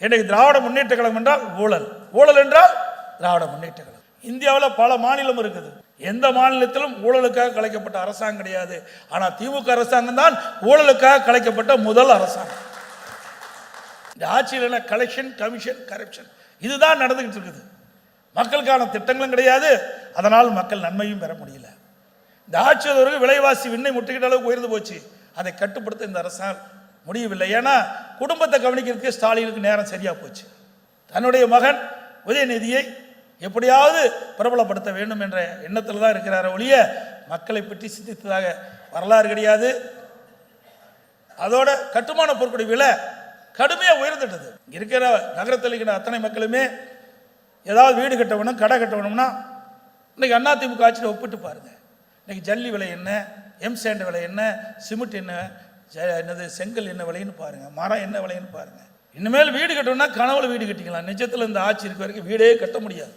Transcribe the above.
இன்றைக்கு திராவிட முன்னேற்ற கழகம் என்றால் ஊழல், ஊழல் என்றால் திராவிட முன்னேற்ற கழகம். இந்தியாவில் பல மாநிலம் இருக்குது, எந்த மாநிலத்திலும் ஊழலுக்காக கலைக்கப்பட்ட அரசாங்கம் கிடையாது. ஆனால் திமுக அரசாங்கம் தான் ஊழலுக்காக கலைக்கப்பட்ட முதல் அரசாங்கம். இந்த ஆட்சியில் கலெக்ஷன், கமிஷன், கரப்ஷன் இதுதான் நடந்துகிட்டு இருக்குது. மக்களுக்கான திட்டங்களும் கிடையாது, அதனால் மக்கள் நன்மையும் பெற முடியல. இந்த ஆட்சியாளருக்கு விலைவாசி விண்ணை முட்டுகிட்ட அளவுக்கு உயர்ந்து போச்சு. அதை கட்டுப்படுத்த இந்த அரசால் முடியவில்லை. ஏன்னா குடும்பத்தை கவனிக்கிறதுக்கு ஸ்டாலினுக்கு நேரம் சரியா போச்சு. தன்னுடைய மகன் உதயநிதியை எப்படியாவது பிரபலப்படுத்த வேண்டும் என்ற எண்ணத்தில் தான் இருக்கிறார ஒழிய மக்களை பற்றி சிந்தித்ததாக வரலாறு கிடையாது. அதோட கட்டுமான பொருட்களுடைய விலை கடுமையாக உயர்ந்துட்டது. இருக்கிற நகரத்தில் இருக்கிற அத்தனை மக்களுமே ஏதாவது வீடு கட்ட வேணும், கடை கட்ட வேணும்னா இன்னைக்கு அதிமுக ஆட்சியில் ஒப்பிட்டு பாருங்க. இன்னைக்கு ஜல்லி விலை என்ன, எம்சாண்ட் விலை என்ன, சிமெண்ட் என்ன, என்னது செங்கல் என்ன விலைன்னு பாருங்க, மரம் என்ன விலைன்னு பாருங்க. இனிமேல் வீடு கட்டணும்னா கனவுல வீடு கட்டிக்கலாம். நிஜத்தில் இந்த ஆட்சி இருக்க வரைக்கும் வீடே கட்ட முடியாது.